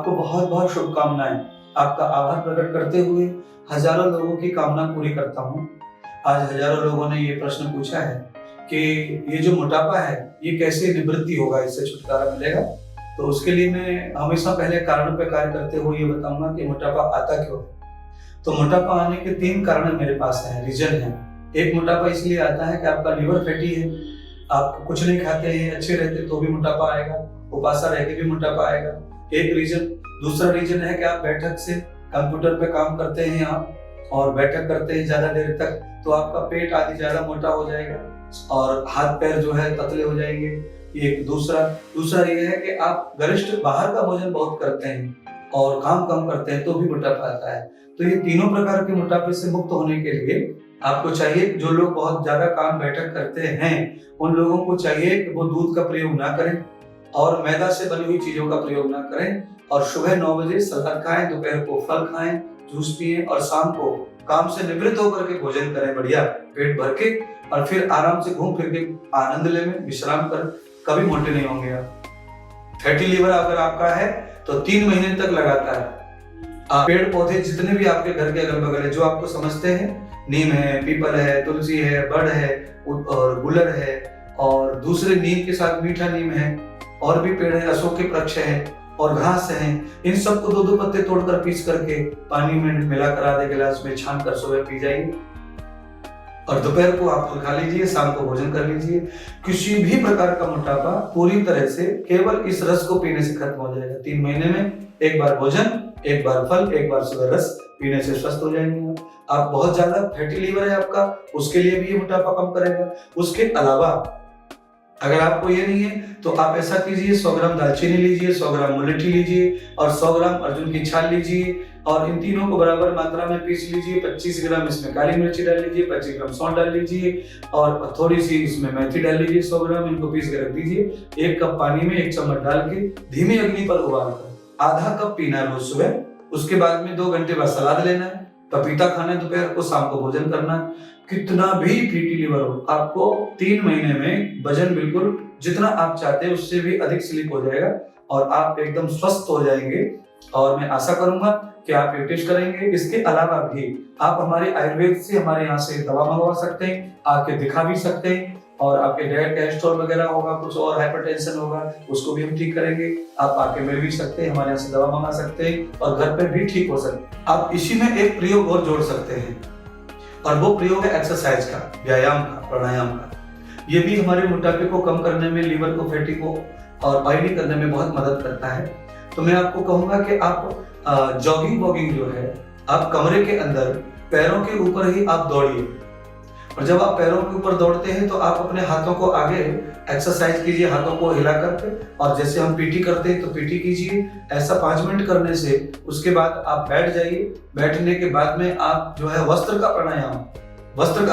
आपको बहुत बहुत शुभकामनाएं। आपका आभार प्रकट करते हुए हजारों लोगों की कामना पूरी करता हूँ। आज हजारों लोगों ने ये प्रश्न पूछा है कि ये जो मोटापा है ये कैसे निवृत्ति होगा, इससे छुटकारा मिलेगा। तो उसके लिए मैं हमेशा पहले कारण पे कार्य करते हुए ये बताऊंगा कि मोटापा आता क्यों है। तो मोटापा आने के 3 कारण मेरे पास हैं, रीजन है। एक, मोटापा इसलिए आता है कि आपका लीवर फैटी है, आप कुछ नहीं खाते हैं, अच्छे रहते तो भी मोटापा आएगा, उपासा रह के भी मोटापा आएगा, एक रीजन। दूसरा रीजन है कि आप बैठक से कंप्यूटर पे काम करते हैं आप और बैठक करते हैं ज्यादा देर तक, तो आपका पेट आदि ज्यादा मोटा हो जाएगा और हाथ पैर जो है पतले हो जाएंगे। एक दूसरा ये है कि आप गरिष्ठ बाहर का भोजन बहुत करते हैं और काम कम करते हैं तो भी मोटापा आता है। तो ये तीनों प्रकार के मोटापे से मुक्त होने के लिए आपको चाहिए, जो लोग बहुत ज्यादा काम बैठक करते हैं उन लोगों को चाहिए कि वो दूध का प्रयोग ना करें और मैदा से बनी हुई चीजों का प्रयोग ना करें और सुबह 9 बजे सलाद खाएं, दोपहर को फल खाएं, जूस पिए और शाम को काम से निवृत्त होकर के भोजन करें बढ़िया पेट भर के, और फिर आराम से घूम फिर के आनंद ले में विश्राम कर। कभी मोटे नहीं होंगे आप। फैटी लीवर अगर आपका है तो 3 महीने तक लगातार पेड़ पौधे जितने भी आपके घर के अगल बगल है जो आपको समझते हैं, नीम है, पीपल है, तुलसी है, बड़ है और गुलर है और दूसरे नीम के साथ मीठा नीम है और भी पेड़ है, अशोक के वृक्ष है और घास है, इन सबको 2-2 पत्ते तोड़कर पीस करके पानी में मिलाकर आधे गिलास में छान कर सुबह पी जाइए और दोपहर को आप फल खा लीजिए, शाम को भोजन कर लीजिए। किसी भी प्रकार का मोटापा पूरी तरह से केवल इस रस को पीने से खत्म हो जाएगा। 3 महीने में एक बार भोजन, एक बार फल, एक बार सुबह रस पीने से स्वस्थ हो जाएंगे आप। बहुत ज्यादा फैटी लीवर है आपका, उसके लिए भी ये मोटापा कम करेगा। उसके अलावा अगर आपको ये नहीं है तो आप ऐसा कीजिए, 100 ग्राम दालचीनी लीजिए, 100 ग्राम मुलट्ठी लीजिए और 100 ग्राम अर्जुन की छाल लीजिए और इन तीनों को बराबर मात्रा में पीस लीजिए। 25 ग्राम इसमें काली मिर्ची डाल लीजिए, 25 ग्राम सौंठ डाल लीजिए और थोड़ी सी इसमें मेथी डाल लीजिए, 100 ग्राम इनको पीस के रख दीजिए। 1 कप पानी में 1 चम्मच डाल के धीमी अग्नि पर उबालकर आधा कप पीना है रोज सुबह। उसके बाद में 2 घंटे बाद सलाद लेना है, पपीता खाना है दोपहर को, शाम को भोजन करना है। कितना भी फैटी लीवर हो, आपको 3 महीने में वजन बिल्कुल जितना आप चाहते हैं उससे भी अधिक स्लिप हो जाएगा और आप एकदम स्वस्थ हो जाएंगे। और मैं आशा करूंगा कि आप ये टेस्ट करेंगे। इसके अलावा भी आप हमारे आयुर्वेद से हमारे यहाँ से दवा मंगवा सकते हैं, आके दिखा भी सकते हैं और आपके डायट कोलेस्ट्रॉल वगैरह होगा, कुछ और हाइपरटेंशन होगा, उसको भी हम ठीक करेंगे। आप आके मिल भी सकते हैं, हमारे यहाँ से दवा मंगा सकते हैं और घर पे भी ठीक हो सकते हैं। आप इसी में एक प्रयोग और जोड़ सकते हैं और वो प्रयोग है एक्सरसाइज का, व्यायाम का, प्राणायाम का। ये भी हमारे मोटापे को कम करने में, लीवर को, फैटी को और ऑयली करने में बहुत मदद करता है। तो मैं आपको कहूंगा कि आप जॉगिंग वॉगिंग जो है, आप कमरे के अंदर पैरों के ऊपर ही आप दौड़िए और जब आप पैरों के ऊपर दौड़ते हैं तो आप अपने हाथों को आगे एक्सरसाइज कीजिए, हाथों को हिला करके, और जैसे हम पीटी करते हैं तो पीटी कीजिए। ऐसा 5 मिनट करने से उसके बाद आप बैठ जाइए। बैठने के बाद में आप जो है वस्त्र का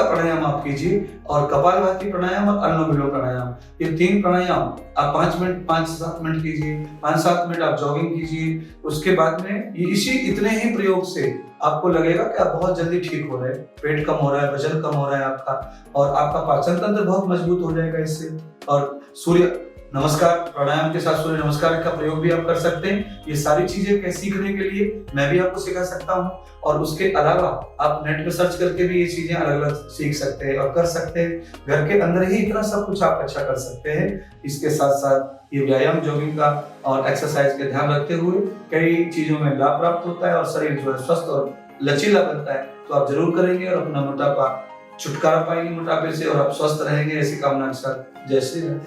प्राणायाम आप कीजिए और कपालभाति प्राणायाम और अनुलोम विलोम प्राणायाम, ये 3 प्राणायाम आप 5 से 7 मिनट कीजिए। 5-7 मिनट आप जॉगिंग कीजिए। उसके बाद में इतने ही प्रयोग से आपको लगेगा कि आप बहुत जल्दी ठीक हो रहे हैं, पेट कम हो रहा है, वजन कम हो रहा है आपका और आपका पाचन तंत्र बहुत मजबूत हो जाएगा इससे। और सूर्य नमस्कार प्राणायाम के साथ सूर्य नमस्कार का प्रयोग भी आप कर सकते हैं। ये सारी चीजें सीखने के लिए मैं भी आपको सिखा सकता हूँ और उसके अलावा आप नेट में सर्च करके भी ये चीजें अलग अलग सीख सकते हैं और कर सकते हैं। घर के अंदर ही इतना सब कुछ आप अच्छा कर सकते हैं। इसके साथ साथ ये व्यायाम, जॉगिंग का और एक्सरसाइज का ध्यान रखते हुए कई चीजों में लाभ प्राप्त होता है और शरीर जो है स्वस्थ और लचीला बनता है। तो आप जरूर करेंगे और अपना मोटापा छुटकारा पाएंगे मोटापे से और आप स्वस्थ रहेंगे। ऐसी कामना के साथ जय श्री राम।